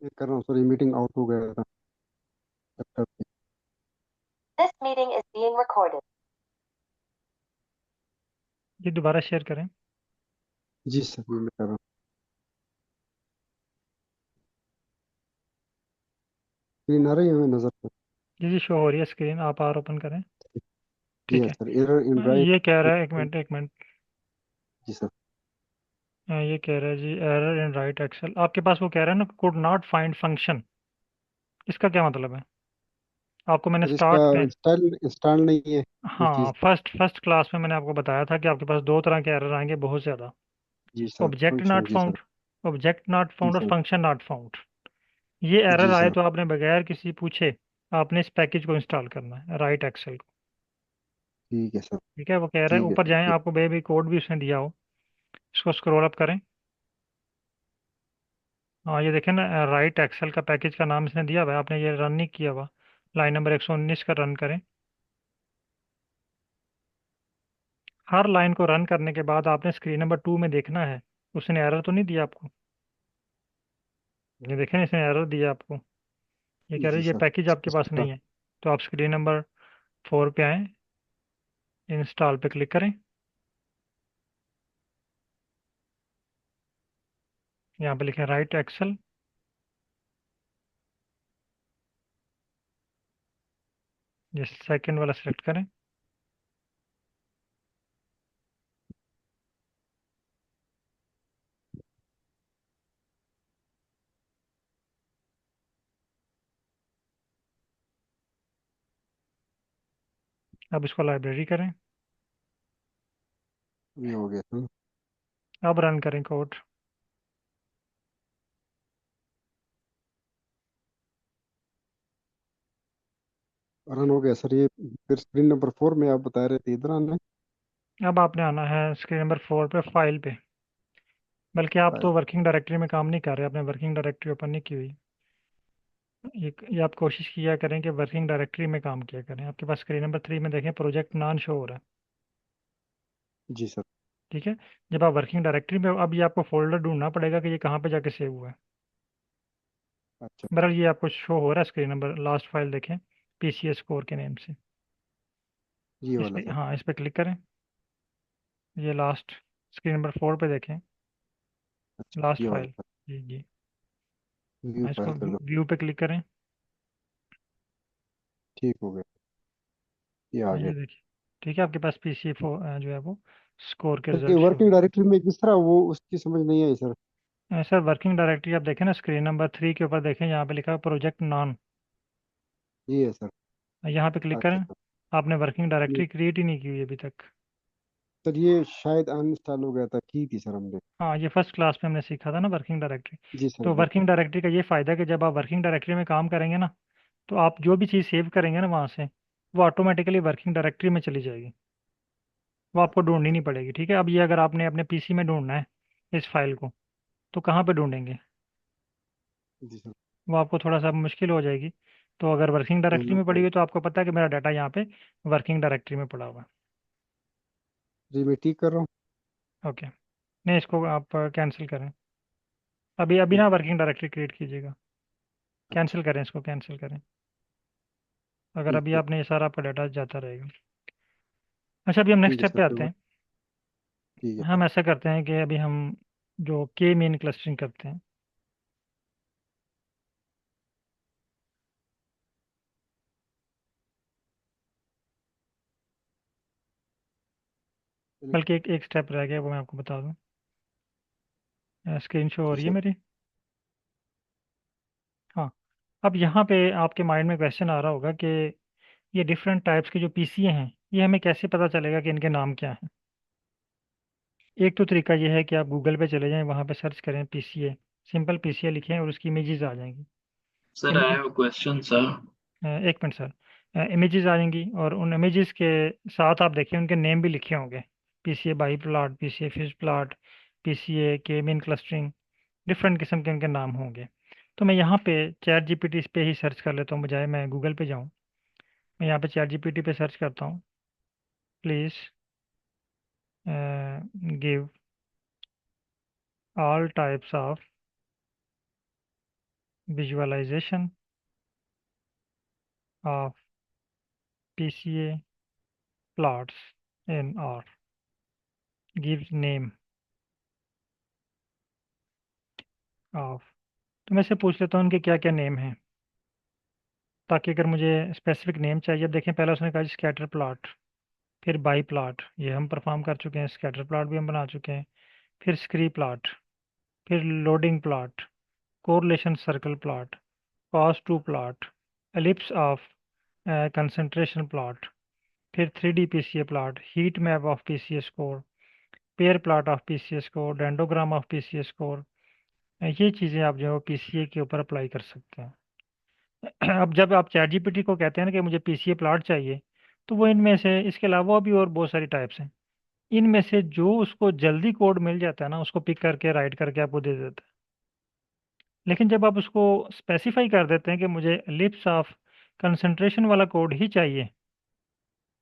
ये कर रहा हूँ सर, ये मीटिंग आउट हो गया था लैपटॉप पे। This meeting is being recorded. ये दोबारा शेयर करें। जी सर, ये मैं कर रहा हूँ। स्क्रीन आ रही है हमें नजर पर? जी जी, शो हो रही है स्क्रीन, आप आर ओपन करें। जी ठीक है है। Sir, error in right. ये कह रहा है, एक मिनट एक मिनट। जी सर। ये कह रहा है जी एरर इन राइट एक्सेल, आपके पास वो कह रहा है ना कुड नॉट फाइंड फंक्शन, इसका क्या मतलब है? आपको मैंने सर इसका स्टार्ट में, इंस्टॉल इंस्टॉल नहीं है वो हाँ चीज़। फर्स्ट फर्स्ट क्लास में मैंने आपको बताया था कि आपके पास दो तरह के एरर आएंगे बहुत ज़्यादा, जी सर, ऑब्जेक्ट फंक्शन, नॉट जी सर। फाउंड, ऑब्जेक्ट नॉट जी फाउंड और सर। Function not found. ये एरर जी आए सर। तो आपने बगैर किसी पूछे आपने इस पैकेज को इंस्टॉल करना है, राइट एक्सेल को। ठीक है सर। ठीक है, वो कह रहा है ठीक है ऊपर सर। जाएं, ठीक। आपको बेबी कोड भी उसने दिया हो, इसको स्क्रॉल अप करें। हाँ ये देखें ना, राइट एक्सेल का पैकेज का नाम इसने दिया हुआ है, आपने ये रन नहीं किया हुआ। लाइन नंबर 119 का रन करें। हर लाइन को रन करने के बाद आपने स्क्रीन नंबर 2 में देखना है, उसने एरर तो नहीं दिया आपको। ये देखें, इसने एरर दिया आपको, ये कह रहे जी हैं ये सर। पैकेज आपके पास सर। नहीं है। तो आप स्क्रीन नंबर 4 पे आएँ, इंस्टॉल पे क्लिक करें। यहाँ पे लिखें राइट एक्सेल। ये सेकंड वाला सेलेक्ट करें। अब इसको लाइब्रेरी करें। ये हो गया सर। अब रन करें कोड। रन हो गया सर ये। फिर स्क्रीन नंबर 4 में आप बता रहे थे इधर आना अब आपने आना है स्क्रीन नंबर 4 पे, फाइल पे। बल्कि आप है। तो वर्किंग डायरेक्टरी में काम नहीं कर रहे, आपने वर्किंग डायरेक्टरी ओपन नहीं की हुई। ये आप कोशिश किया करें कि वर्किंग डायरेक्टरी में काम किया करें। आपके पास स्क्रीन नंबर 3 में देखें प्रोजेक्ट नान शो हो रहा है। जी सर। ठीक है, जब आप वर्किंग डायरेक्टरी में हो, अब ये आपको फोल्डर ढूंढना पड़ेगा कि ये कहाँ पे जाके सेव हुआ है। अच्छा सर। बहरहाल ये आपको शो हो रहा है स्क्रीन नंबर, लास्ट फाइल देखें PCS स्कोर के नेम से। ये इस वाला पे, सर। हाँ इस पे क्लिक करें। ये लास्ट स्क्रीन नंबर 4 पे देखें, अच्छा लास्ट ये वाला फाइल। सर। जी जी। व्यू हाँ, फाइल इसको कर दो। व्यू पे क्लिक करें। ठीक हो गया। ये आ हाँ, गया। ये देखिए। ठीक है, आपके पास जो है वो स्कोर के सर ये रिजल्ट शो वर्किंग हो डायरेक्टरी में किस तरह वो उसकी समझ नहीं आई सर। रहे हैं। सर वर्किंग डायरेक्टरी आप देखें ना, स्क्रीन नंबर 3 के ऊपर देखें, यहाँ पे लिखा है प्रोजेक्ट नॉन। ये है सर। यहाँ पे क्लिक अच्छा करें। सर। आपने वर्किंग ये डायरेक्टरी क्रिएट ही नहीं की हुई अभी तक। सर ये शायद अनइंस्टॉल हो गया था, की थी सर हमने। हाँ, ये फर्स्ट क्लास में हमने सीखा था ना वर्किंग डायरेक्टरी। जी सर तो जी। वर्किंग डायरेक्टरी का ये फ़ायदा है कि जब आप वर्किंग डायरेक्टरी में काम करेंगे ना, तो आप जो भी चीज़ सेव करेंगे ना वहाँ से, वो ऑटोमेटिकली वर्किंग डायरेक्टरी में चली जाएगी। वो आपको अच्छा ढूंढनी सर। नहीं पड़ेगी। ठीक है, अब ये अगर आपने अपने PC में ढूंढना है इस फाइल को, तो कहाँ पे ढूंढेंगे? जी सर। वो आपको थोड़ा सा मुश्किल हो जाएगी। तो अगर वर्किंग डायरेक्टरी ढूंढना में पड़ी पड़ेगा। हुई तो आपको पता है कि मेरा डाटा यहाँ पे वर्किंग डायरेक्टरी में पड़ा हुआ है। जी मैं ठीक कर रहा हूँ। ओके, नहीं इसको आप कैंसिल करें। अभी अभी ठीक। ना वर्किंग डायरेक्टरी क्रिएट कीजिएगा। अच्छा। कैंसिल करें, इसको कैंसिल करें। अगर ठीक अभी है। आपने ये सारा आपका डाटा जाता रहेगा। अच्छा, अभी हम नेक्स्ट ठीक है स्टेप सर पे फिर आते वो। हैं। ठीक है सर। हम ऐसा करते हैं कि अभी हम जो के मीन क्लस्टरिंग करते हैं, चलिए। बल्कि एक एक स्टेप रह गया, वो मैं आपको बता दूं। स्क्रीन शो हो जी रही है सर। मेरी। हाँ, अब यहाँ पे आपके माइंड में क्वेश्चन आ रहा होगा कि ये डिफरेंट टाइप्स के जो PCA हैं, ये हमें कैसे पता चलेगा कि इनके नाम क्या हैं। एक तो तरीका ये है कि आप गूगल पे चले जाएं, वहाँ पे सर्च करें PCA, सिंपल PCA लिखें और उसकी इमेजेस आ जाएंगी। Sir, I image, have a question, sir. एक मिनट सर, इमेजेस आ जाएंगी और उन इमेजेस के साथ आप देखिए उनके नेम भी लिखे होंगे। PCA by plot, PCA fish plot, PCA के मीन क्लस्टरिंग, डिफरेंट किस्म के उनके नाम होंगे। तो मैं यहाँ पे चैट जीपीटी पे ही सर्च कर लेता हूँ, बजाय मैं गूगल पे जाऊँ। मैं यहाँ पे चैट जीपीटी पे सर्च करता हूँ। Please give all types of visualisation of PCA plots in R, gives name of। तो मैं से पूछ लेता हूँ उनके क्या क्या नेम हैं, ताकि अगर मुझे स्पेसिफिक नेम चाहिए। अब देखें, पहले उसने कहा स्कैटर प्लॉट, फिर बाई प्लॉट, ये हम परफॉर्म कर चुके हैं, स्कैटर प्लॉट भी हम बना चुके हैं। फिर स्क्री प्लॉट, फिर loading plot, correlation circle plot, cos two plot, ellipse of concentration plot, फिर 3D PCA plot, heat map of PCA score, pair plot of PCA score, dendrogram of PCA score. ये चीज़ें आप जो है PCA के ऊपर apply कर सकते हैं। अब जब आप चैट जीपीटी को कहते हैं ना कि मुझे PCA प्लॉट चाहिए, तो वो इनमें से, इसके अलावा भी और बहुत सारी टाइप्स हैं, इनमें से जो उसको जल्दी कोड मिल जाता है ना, उसको पिक करके राइट करके आपको दे देता है। लेकिन जब आप उसको स्पेसिफाई कर देते हैं कि मुझे लिप्स ऑफ कंसंट्रेशन वाला कोड ही चाहिए,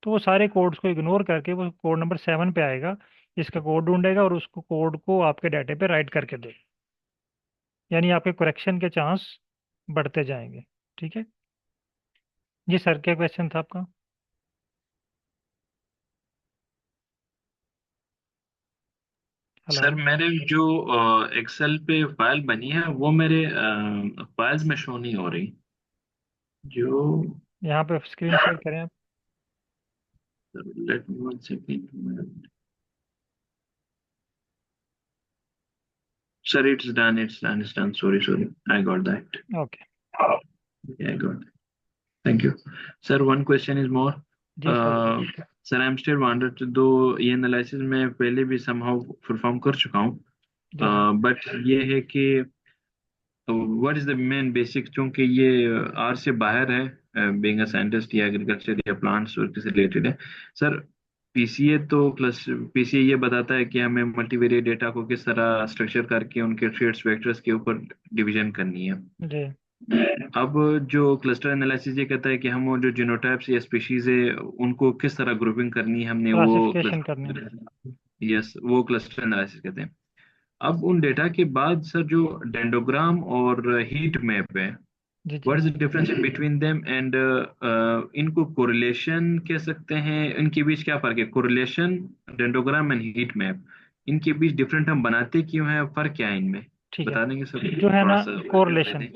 तो वो सारे कोड्स को इग्नोर करके वो कोड नंबर 7 पे आएगा, इसका कोड ढूंढेगा और उसको कोड को आपके डाटे पे राइट करके देगा। यानी आपके करेक्शन के चांस बढ़ते जाएंगे। ठीक है जी सर, क्या क्वेश्चन था आपका? हेलो। सर मेरे जो एक्सेल पे फाइल बनी है वो मेरे फाइल्स में शो नहीं हो रही। जो यहाँ पे स्क्रीन शेयर करें आप। Let me one second. Sir it's done sorry I got that. Okay. I got. Thank you. Sir one question is more. जी sir. Sir I am still wanted to do, ये analysis मैं पहले भी somehow perform कर चुका हूँ, जी जी। But ये है कि what is the main basic, क्योंकि ये आर से बाहर है, बीइंग अ साइंटिस्ट या एग्रीकल्चर या प्लांट्स वर्क से रिलेटेड है। सर पीसीए तो क्लस पीसीए ये बताता है कि हमें मल्टीवेरिएट डेटा को किस तरह स्ट्रक्चर करके उनके ट्रेड्स वेक्टर्स के ऊपर डिवीजन करनी है। जी। अब जो क्लस्टर एनालिसिस ये कहता है कि हम वो जो जीनोटाइप्स या स्पीशीज है उनको किस तरह ग्रुपिंग करनी है, हमने वो क्लासिफिकेशन करनी है। क्लस्टर, यस वो क्लस्टर एनालिसिस कहते हैं। अब उन डेटा के बाद सर जो डेंडोग्राम और हीट मैप है, जी जी। What is the difference between them and इनको कोरिलेशन कह सकते हैं, इनके बीच क्या फर्क है? Correlation, dendrogram and heat map, इनके बीच डिफरेंट हम बनाते क्यों हैं, फर्क क्या है इनमें? ठीक है। बता देंगे सर जो है थोड़ा ना, सा? कोरिलेशन।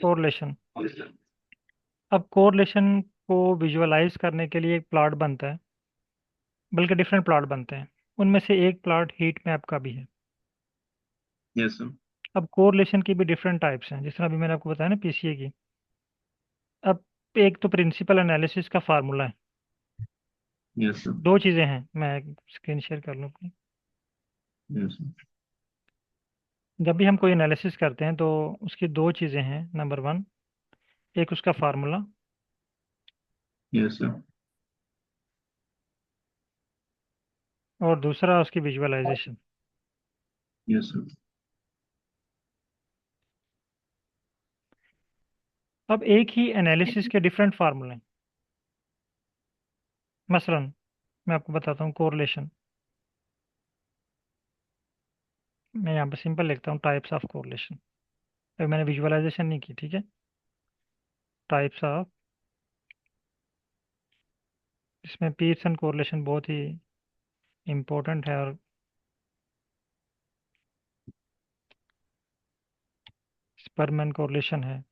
कोरिलेशन। अब कोरिलेशन को विजुअलाइज करने के लिए एक प्लॉट बनता है, बल्कि डिफरेंट प्लॉट बनते हैं। उनमें से एक प्लॉट हीट मैप का भी है। Yes sir. अब कोरिलेशन की भी डिफरेंट टाइप्स हैं, जिस तरह अभी मैंने आपको बताया ना पीसीए की। अब एक तो प्रिंसिपल एनालिसिस का फार्मूला है। Yes sir. दो चीज़ें हैं, मैं स्क्रीन शेयर कर लूँ अपनी। Yes sir. जब भी हम कोई एनालिसिस करते हैं तो उसकी दो चीज़ें हैं। नंबर वन, एक उसका फार्मूला, यस सर। और दूसरा उसकी विजुअलाइजेशन। Yes sir. अब एक ही एनालिसिस के डिफरेंट फार्मूले हैं। मसलन मैं आपको बताता हूँ कोरिलेशन। मैं यहाँ पे सिंपल लिखता हूँ टाइप्स ऑफ कोरिलेशन। अभी मैंने विजुअलाइजेशन नहीं की, ठीक है। टाइप्स ऑफ, इसमें पीयरसन कोरिलेशन बहुत ही इम्पोर्टेंट है, और स्परमैन कोरिलेशन है।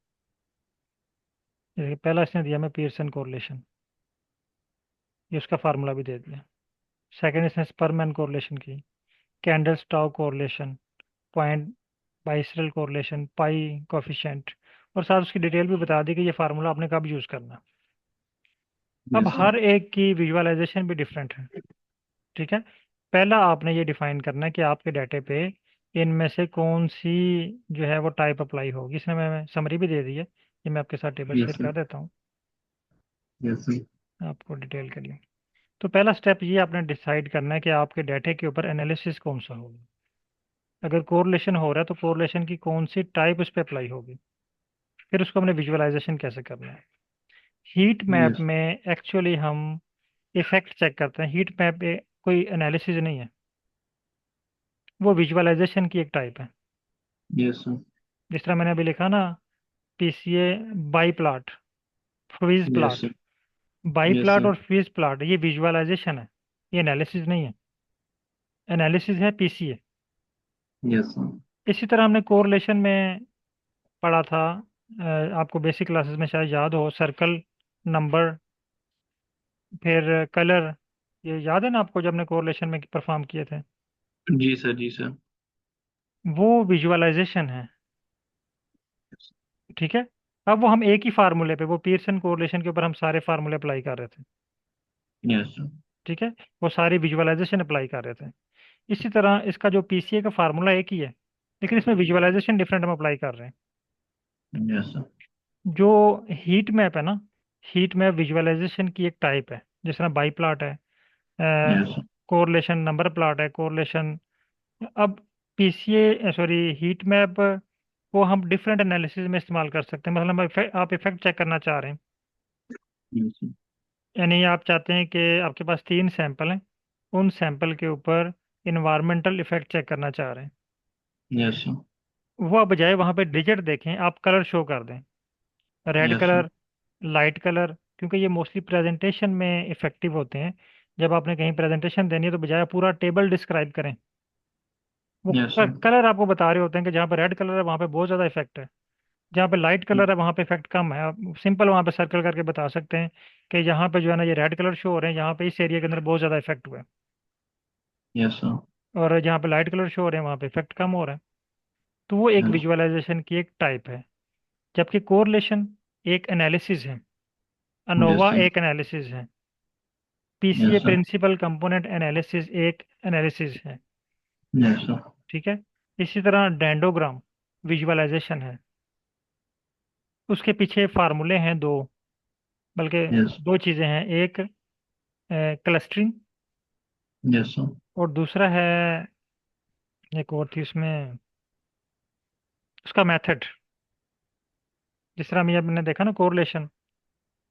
जैसे पहला इसने दिया मैं पीयरसन कोरिलेशन, ये उसका फार्मूला भी दे दिया। सेकंड इसने स्परमैन कोरिलेशन की, Kendall stock correlation, point biserial correlation, phi coefficient, और साथ उसकी डिटेल भी बता दी कि ये फार्मूला आपने कब यूज़ करना है। अब यस सर। हर एक की विजुअलाइजेशन भी डिफरेंट है। ठीक है। पहला आपने ये डिफाइन करना है कि आपके डाटे पे इनमें से कौन सी जो है वो टाइप अप्लाई होगी। इसमें मैं समरी भी दे दी है, ये मैं आपके साथ टेबल यस शेयर सर। कर देता हूँ यस सर। आपको डिटेल के लिए। तो पहला स्टेप ये आपने डिसाइड करना है कि आपके डाटे के ऊपर एनालिसिस कौन सा होगा। अगर कोरिलेशन हो रहा है तो कोरिलेशन की कौन सी टाइप उस पर अप्लाई होगी। फिर उसको हमने विजुअलाइजेशन कैसे करना है। Heat map yes. में एक्चुअली हम इफेक्ट चेक करते हैं। हीट मैप कोई एनालिसिस नहीं है, वो विजुअलाइजेशन की एक टाइप है। Yes sir. जिस तरह मैंने अभी लिखा ना, PCA biplot, freeze yes plot. Sir. By yes plot sir. और फ्रीज प्लाट ये विजुअलाइजेशन है, ये एनालिसिस नहीं है। एनालिसिस है पीसीए। Yes sir. इसी तरह हमने कोरिलेशन में पढ़ा था, आपको बेसिक क्लासेस में शायद याद हो, सर्कल, नंबर, फिर कलर। ये याद है ना आपको, जब हमने कोरिलेशन में परफॉर्म किए थे। जी सर। जी सर। वो विजुअलाइजेशन है। ठीक है। अब वो हम एक ही फार्मूले पे, वो पीयरसन कोरिलेशन के ऊपर हम सारे फार्मूले अप्लाई कर रहे थे। Yes sir. ठीक है। वो सारी विजुअलाइजेशन अप्लाई कर रहे थे। इसी तरह इसका जो पीसीए का फार्मूला एक ही है, लेकिन इसमें विजुअलाइजेशन डिफरेंट हम अप्लाई कर रहे हैं। Yes sir. जो हीट मैप है ना, हीट मैप विजुअलाइजेशन की एक टाइप है। जिस तरह बाई प्लाट है, yes sir. Correlation number plot है, कोरिलेशन। अब पीसीए सॉरी हीट मैप को हम डिफरेंट एनालिसिस में इस्तेमाल कर सकते हैं। मतलब आप इफेक्ट चेक करना चाह रहे हैं, यस सर। यानी आप चाहते हैं कि आपके पास 3 सैंपल हैं, उन सैंपल के ऊपर इन्वायरमेंटल इफेक्ट चेक करना चाह रहे हैं। Yes sir. वो आप बजाय वहाँ पे डिजिट देखें, आप कलर शो कर दें, red yes sir. Colour, light colour, क्योंकि ये मोस्टली प्रेजेंटेशन में इफेक्टिव होते हैं। जब आपने कहीं प्रेजेंटेशन देनी है तो बजाय पूरा टेबल डिस्क्राइब करें, वो यस सर। कलर आपको बता रहे होते हैं कि जहाँ पे रेड कलर है वहाँ पे बहुत ज़्यादा इफेक्ट है, जहाँ पे लाइट कलर है वहाँ पे इफेक्ट कम है। आप सिंपल वहाँ पे सर्कल करके बता सकते हैं कि यहाँ पे जो है ना ये रेड कलर शो हो रहे हैं, यहाँ पे इस एरिया के अंदर बहुत ज़्यादा इफेक्ट हुआ है, यस सर। और जहाँ पे लाइट कलर शो हो रहे हैं वहाँ पे इफेक्ट कम हो रहा है। तो वो एक यस। विजुअलाइजेशन की एक टाइप है। जबकि कोरिलेशन एक एनालिसिस है, यस अनोवा सर। एक एनालिसिस है, PCA yes sir. Principal component analysis एक एनालिसिस है। Yes sir. ठीक है। इसी तरह डेंडोग्राम विजुअलाइजेशन है, उसके पीछे फार्मूले हैं दो, बल्कि यस। दो चीज़ें हैं। एक क्लस्टरिंग, यस सर। और दूसरा है, एक और थी उसमें, उसका मेथड। जिस तरह हमने देखा ना कोरिलेशन,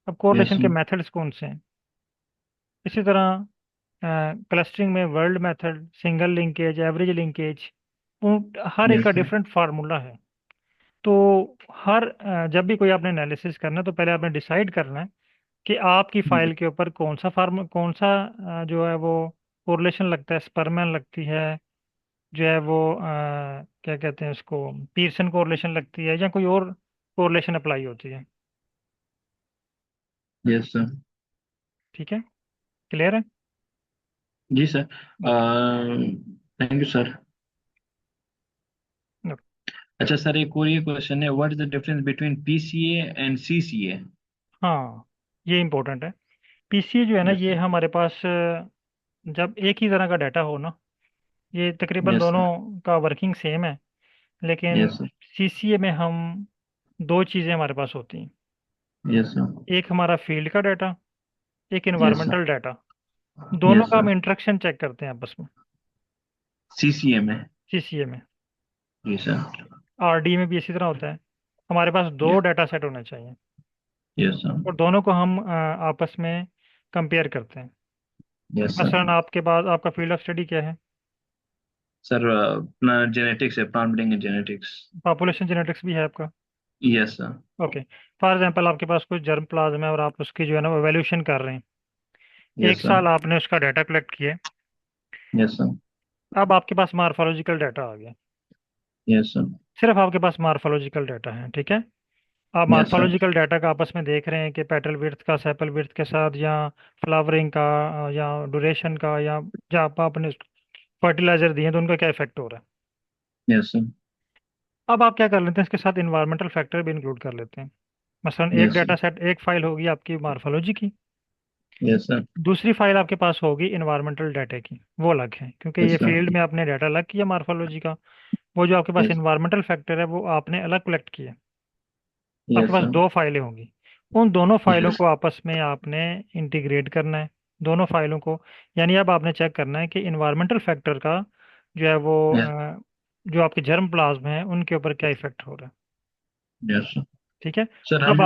अब यस कोरिलेशन के सर। मेथड्स कौन से हैं। इसी तरह क्लस्टरिंग में Ward method, single linkage, average linkage, हर एक यस का सर। डिफरेंट फार्मूला है। तो जब भी कोई आपने एनालिसिस करना है तो पहले आपने डिसाइड करना है कि आपकी फाइल के ऊपर कौन सा जो है वो कोरिलेशन लगता है, स्परमैन लगती है, जो है वो क्या कहते हैं उसको, पीयरसन कोरिलेशन लगती है, या कोई और कोरिलेशन अप्लाई होती है। Yes sir. ठीक है, क्लियर है। जी sir. Okay. Thank you sir. अच्छा सर, एक और ये क्वेश्चन है, what is the difference between PCA and CCA? हाँ, ये इम्पोर्टेंट है। पीसीए जो है ना, यस ये सर। हमारे पास जब एक ही तरह का डाटा हो ना, ये तकरीबन यस दोनों सर। का वर्किंग सेम है। लेकिन यस सर। सीसीए में हम दो चीज़ें हमारे पास होती हैं। Yes sir. एक हमारा फील्ड का डाटा, एक यस सर। Environmental data. दोनों यस का हम सर। इंटरेक्शन चेक करते हैं आपस में, सीसीए में? सीसीए में। जी सर। आरडी में भी इसी तरह होता है। हमारे पास दो डाटा सेट होने चाहिए, यस सर। और दोनों को हम आपस में कंपेयर करते हैं। Yes sir. मसलन आपके पास आपका फील्ड ऑफ स्टडी क्या है? सर अपना जेनेटिक्स है, plant breeding and genetics. Population genetics भी है आपका? Yes sir. Okay. For example आपके पास कुछ जर्म प्लाज्म है और आप उसकी जो है ना वो एवोल्यूशन कर रहे हैं। एक यस सर। साल आपने उसका डाटा कलेक्ट किया, यस सर। अब आपके पास मार्फोलॉजिकल डाटा आ गया। Yes sir. सिर्फ आपके पास मार्फोलॉजिकल डाटा है, ठीक है। आप यस सर। मार्फोलॉजिकल डाटा का आपस में देख रहे हैं कि पेटल विड्थ का सेपल विड्थ के साथ, या फ्लावरिंग का, या ड्यूरेशन का, या जब आपने फर्टिलाइजर दिए तो उनका क्या इफेक्ट हो रहा है। Yes sir. अब आप क्या कर लेते हैं, इसके साथ इन्वायरमेंटल फैक्टर भी इंक्लूड कर लेते हैं। मसलन एक यस डाटा सर। सेट, एक फाइल होगी आपकी मार्फोलॉजी की, यस सर। दूसरी फाइल आपके पास होगी इन्वायरमेंटल डाटा की, वो अलग है क्योंकि ये यस सर। फील्ड में आपने डाटा अलग किया मार्फोलॉजी का। वो जो आपके पास यस। इन्वायरमेंटल फैक्टर है वो आपने अलग कलेक्ट किया। आपके यस पास सर। दो फाइलें होंगी, उन दोनों फाइलों यस। को आपस में आपने इंटीग्रेट करना है, दोनों फाइलों को। यानी अब आपने चेक करना है कि इन्वायरमेंटल फैक्टर का जो है वो यस। जो आपके जर्म प्लाज्म है उनके ऊपर क्या इफेक्ट हो रहा है। Yes sir. ठीक है। सर अब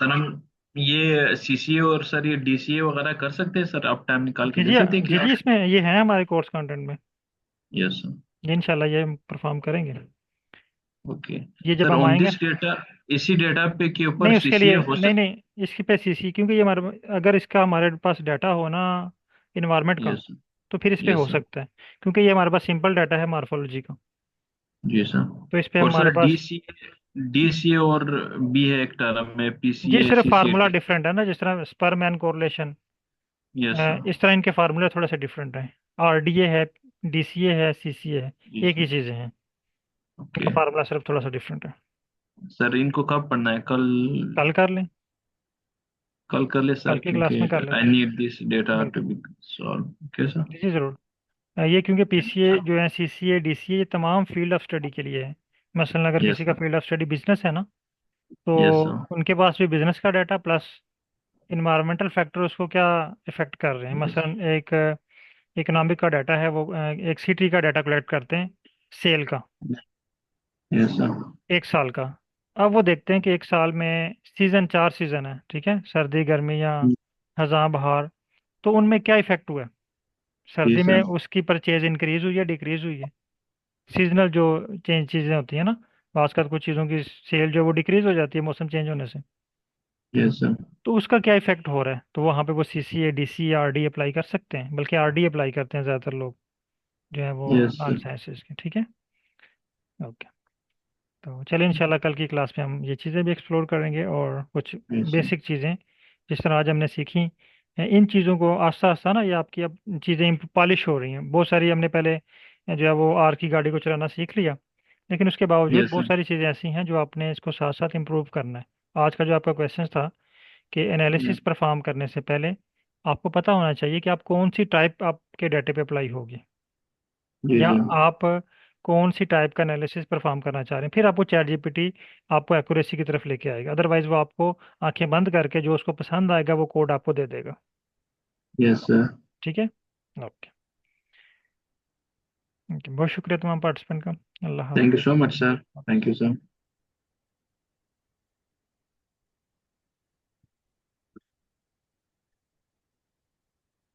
हम ये सीसीए और सर ये डीसीए वगैरह कर सकते हैं सर? आप टाइम निकाल के जी दे जी सकते हैं जी जी, क्लास? इसमें ये है हमारे कोर्स कंटेंट में। Yes sir. ये इंशाल्लाह ये हम परफॉर्म करेंगे, ओके। ये जब सर हम ऑन आएंगे। दिस डेटा, इसी डेटा पे के ऊपर नहीं उसके सीसीए लिए हो नहीं, सक? नहीं इसकी पे सीसी, क्योंकि ये हमारे, अगर इसका हमारे पास डाटा हो ना इन्वायरमेंट का, यस सर। तो फिर इस पे यस हो सर। सकता है, क्योंकि ये हमारे पास सिंपल डाटा है मार्फोलॉजी का। जी सर। तो इस पे और हमारे सर पास, डीसीए, डीसीए और भी है एक टर्म में, ये पीसीए सिर्फ सीसीए फार्मूला डी। डिफरेंट है ना, जिस तरह sperm and correlation, yes sir. इस तरह इनके फार्मूले थोड़े से डिफरेंट हैं। आरडीए है, डीसीए है, सीसीए है, जी एक सर। ही चीज़ें हैं। ओके। इनका फार्मूला सिर्फ थोड़ा सा डिफरेंट है। सर इनको कब पढ़ना है, कल? कल कर लें, कल कर ले सर, कल की क्लास क्योंकि में कर आई लेते हैं। नीड दिस डेटा टू बिल्कुल। Be solve. Okay sir. जी जी जरूर। ये क्योंकि पीसीए जो है, सीसीए डीसीए, ये तमाम फील्ड ऑफ स्टडी के लिए है। मसलन अगर यस किसी का sir. Field of study business है ना, तो यस सर। उनके पास भी बिजनेस का डाटा प्लस इन्वायरमेंटल फैक्टर उसको क्या इफेक्ट कर रहे हैं। मसलन एक इकोनॉमिक का डाटा है, वो एक सिटी का डाटा कलेक्ट करते हैं, सेल का, यस सर। एक साल का। अब वो देखते हैं कि एक साल में सीजन, 4 सीजन है, ठीक है, सर्दी गर्मी या खज़ां बहार। तो उनमें क्या इफेक्ट हुआ है। जी सर्दी में सर। उसकी परचेज इंक्रीज हुई है, डिक्रीज हुई है। सीजनल जो चेंज चीज़ें होती हैं ना, आजकल कुछ चीज़ों की सेल जो वो डिक्रीज हो जाती है मौसम चेंज होने से। Yes sir. तो उसका क्या इफेक्ट हो रहा है, तो वहाँ पे वो CCA DCA RD अप्लाई कर सकते हैं, बल्कि RD अप्लाई करते हैं ज़्यादातर लोग जो है वो यस आर्म सर। साइंसेज के। ठीक है, ओके। तो चलिए इंशाल्लाह कल की क्लास में हम ये चीज़ें भी एक्सप्लोर करेंगे और कुछ यस सर। बेसिक चीज़ें जिस तरह आज हमने सीखी। इन चीज़ों को आस्ता आस्ता ना, ये आपकी अब चीज़ें पॉलिश हो रही हैं। बहुत सारी हमने पहले जो है वो आर की गाड़ी को चलाना सीख लिया, लेकिन उसके बावजूद यस बहुत सर। सारी चीज़ें ऐसी हैं जो आपने इसको साथ साथ इम्प्रूव करना है। आज का जो आपका क्वेश्चन था कि एनालिसिस परफॉर्म करने से पहले आपको पता होना चाहिए कि आप कौन सी टाइप आपके डाटे पे अप्लाई होगी, जी या जी। आप कौन सी टाइप का एनालिसिस परफॉर्म करना चाह रहे हैं। फिर आपको चैट जीपीटी आपको एक्यूरेसी की तरफ लेके आएगा, अदरवाइज वो आपको आंखें बंद करके जो उसको पसंद आएगा वो कोड आपको दे देगा। Yes sir. ठीक है, ओके। ओके, बहुत शुक्रिया तमाम पार्टिसिपेंट का। अल्लाह थैंक यू हाफिज। So much sir. Thank you sir.